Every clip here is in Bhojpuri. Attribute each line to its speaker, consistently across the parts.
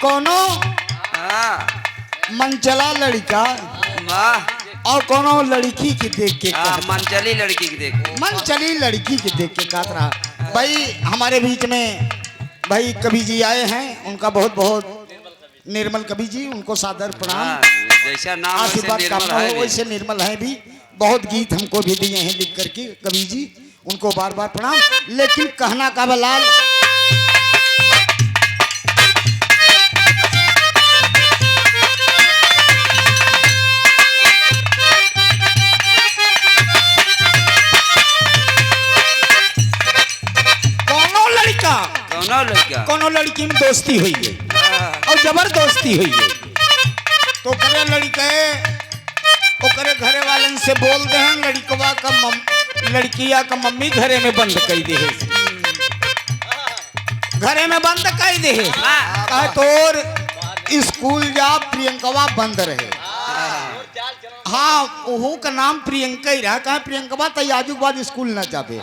Speaker 1: कोनो मनचला लड़का और कोनो लड़की की देख के
Speaker 2: मनचली लड़की की देख
Speaker 1: मनचली लड़की की देख के कहत रहा। भाई हमारे बीच में भाई कवि जी आए हैं, उनका बहुत बहुत निर्मल कवि जी, उनको सादर प्रणाम।
Speaker 2: जैसा नाम
Speaker 1: आशीर्वाद कामना हो वैसे निर्मल है भी। बहुत गीत हमको भी दिए हैं लिख करके कवि जी, उनको बार बार प्रणाम। लेकिन कहना का बलाल कोनो लड़की में दोस्ती हुई है और जबरदस्ती हुई है, तो करे लड़के ओकरे घरे वालन से बोल दे हैं लड़कवा का लड़किया का मम्मी घरे में बंद कर दे, घरे में बंद कर दे कहे तोर स्कूल जा प्रियंकवा बंद रहे। हाँ ओहो का नाम प्रियंका ही रहा। कहा प्रियंकवा तैयाजू के बाद स्कूल न जाबे,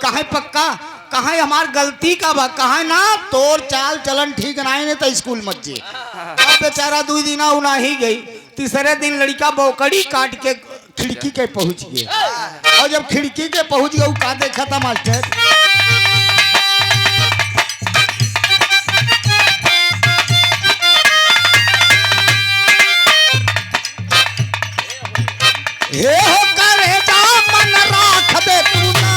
Speaker 1: कहे पक्का कहा हमार गलती का बा, कहा ना तोर चाल चलन ठीक नहीं ने तो स्कूल मत जे। अब बेचारा 2 दिन उना ही गई, तीसरे दिन लड़का बौकड़ी काट के खिड़की के पहुंच गए। और जब खिड़की के पहुंच गए का देखा था मास्टर, हे हो करे जा मन राख दे तू ना,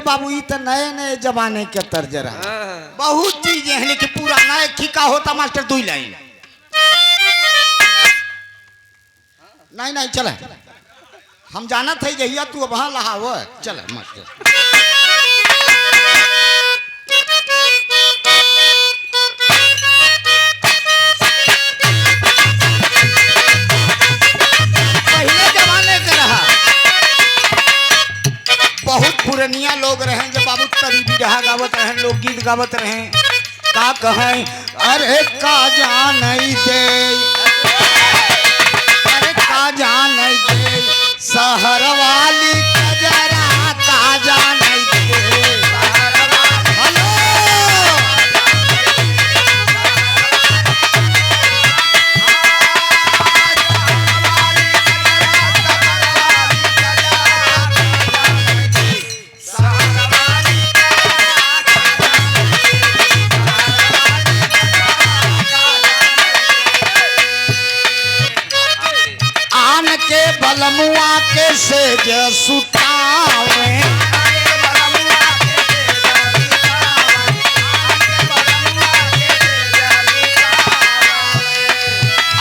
Speaker 1: बाबू ये तो नए नए जमाने के तर्ज रहा। बहुत चीजें हैं लेकिन पुराना एक ही का होता मास्टर 2 लाइन नहीं नहीं चले हम जाना थे जहिया तू अब वहां लहाव चले मास्टर। पहले जमाने के रहा बहुत पुरनिया लोग रहे जब बाबू तभी बिरहा गावत रहे, लोकगीत गावत रहे। का कहें अरे का जान दे, अरे का जान दे शहर वाली कजरा, का जान दे हेलो बलमुआ के सेज सुतावे,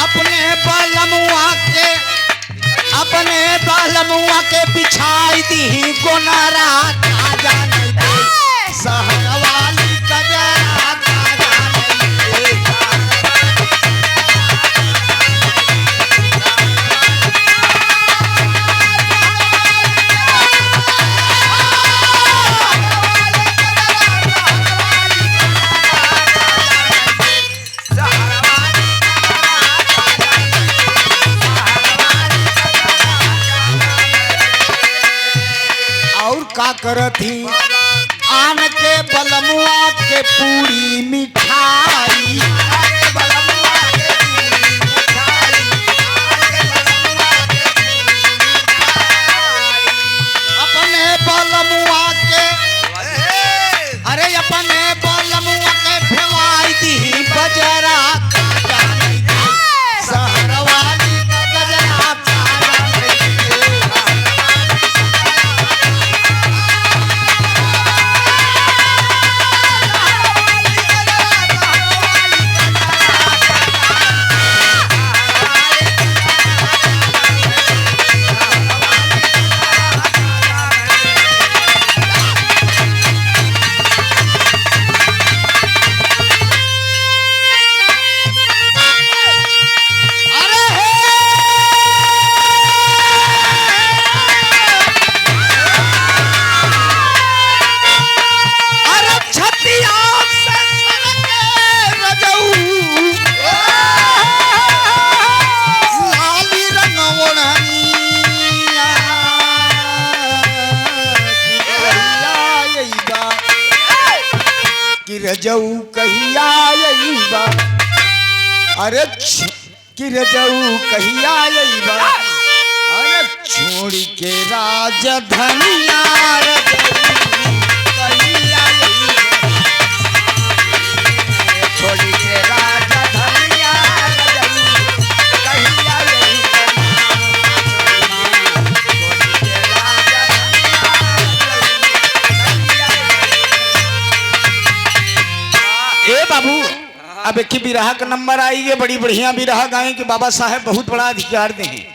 Speaker 1: अपने बलमुआ के बिछाई दी गोनरा, का जाने दे शहर वाली कजरा, का जाने दे। का करथी आन के बलमुआ के पूरी मिठाई, अपने बलमुआ के अरे अपने बलमुआ के फेवाई दी बजरा, शहर वाली गजरा, रजऊ कहिया अइबा, अरे कि रजऊ कहिया अइबा, अरे छोड़ के राजधनिया रजऊ कहिया अइबा, छोड़ के राजधनिया रजऊ कहिया अइबा, ए बाबू अब एक बिरहा का नंबर आई है, बड़ी बढ़िया बिरहा गाए कि बाबा साहेब बहुत बड़ा अधिकार दे हैं,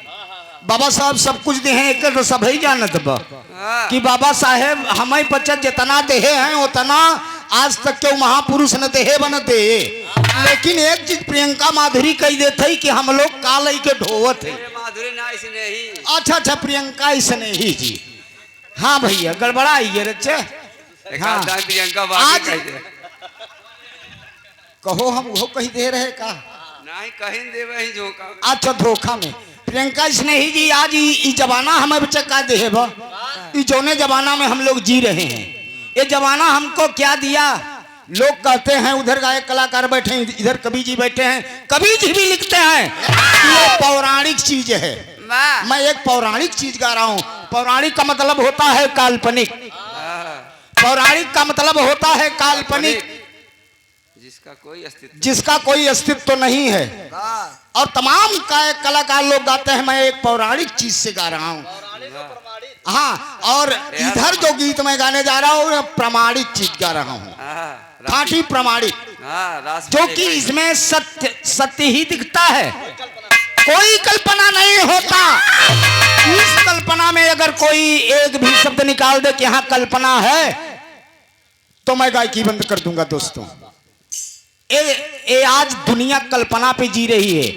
Speaker 1: बाबा साहब सब कुछ दे हैं, एक तो सब ही जानत बा कि बाबा साहेब हमें बचत जितना देहे हैं उतना आज तक के महापुरुष न देहे बन दे। लेकिन एक चीज प्रियंका माधुरी कही देते ही कि हम लोग काल के ढोवत है।
Speaker 2: माधुरी ना इसने ही।
Speaker 1: अच्छा अच्छा प्रियंका इसने ही जी, हाँ भैया गड़बड़ा आई है रच्चे। हाँ
Speaker 2: प्रियंका
Speaker 1: आज
Speaker 2: कह दे
Speaker 1: कहो हम वो कही दे रहे का
Speaker 2: नहीं कहीं देवे ही झोंका।
Speaker 1: अच्छा धोखा में प्रियंका स्नेही जी आज ई जमाना हमें बच्चा का दे बा, ई जौने जमाना में हम लोग जी रहे हैं, ये जमाना हमको क्या दिया। लोग कहते हैं उधर गायक कलाकार बैठे हैं, इधर कवि जी बैठे हैं, कवि जी भी लिखते हैं ये पौराणिक चीज है। मैं एक पौराणिक चीज गा रहा हूँ। पौराणिक का मतलब होता है काल्पनिक, पौराणिक का मतलब होता है काल्पनिक, जिसका कोई अस्तित्व तो नहीं है। और तमाम कलाकार लोग गाते हैं मैं एक पौराणिक चीज से गा रहा हूँ। हाँ और इधर जो गीत मैं गाने जा रहा हूँ प्रमाणिक चीज गा रहा हूँ, खाटी प्रमाणिक, जो कि इसमें सत्य सत्य ही दिखता है, कोई कल्पना नहीं होता। इस कल्पना में अगर कोई एक भी शब्द निकाल दे कि यहाँ कल्पना है तो मैं गायकी बंद कर दूंगा। दोस्तों ये आज दुनिया कल्पना पे जी रही है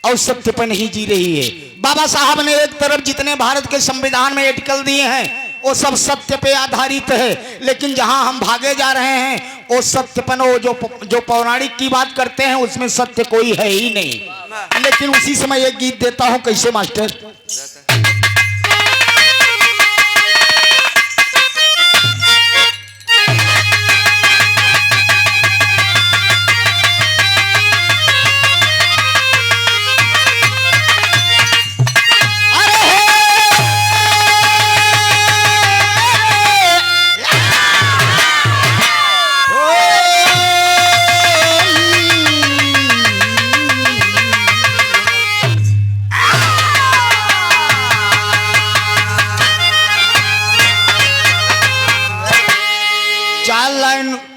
Speaker 1: और सत्य पे नहीं जी रही है। बाबा साहब ने एक तरफ जितने भारत के संविधान में आर्टिकल दिए हैं वो सब सत्य पे आधारित है, लेकिन जहां हम भागे जा रहे हैं वो सत्यपन, वो जो पौराणिक की बात करते हैं उसमें सत्य कोई है ही नहीं। लेकिन उसी समय एक गीत देता हूं, कैसे मास्टर।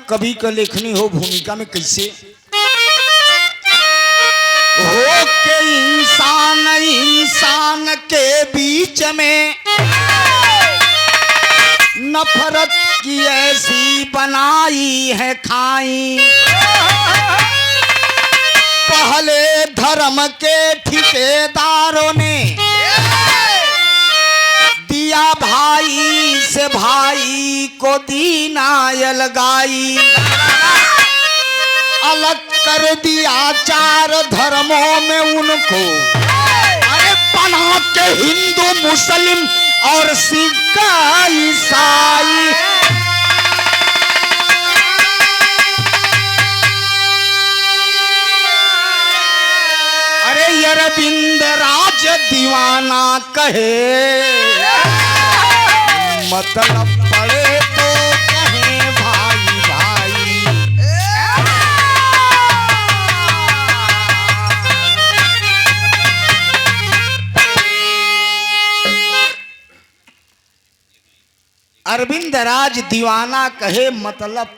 Speaker 1: कवि का लेखनी हो भूमिका में कैसे हो के इंसान इंसान के बीच में नफरत की ऐसी बनाई है खाई, पहले धर्म के ठेकेदारों ने दिया भाई से भाई को दीना अलगाई, अलग कर दिया चार धर्मों में उनको, अरे बना के हिंदू मुस्लिम और सिख ईसाई। अरे अरविंद राज दीवाना कहे मतलब पड़े तो कहे भाई भाई। अरविंद राज दीवाना कहे मतलब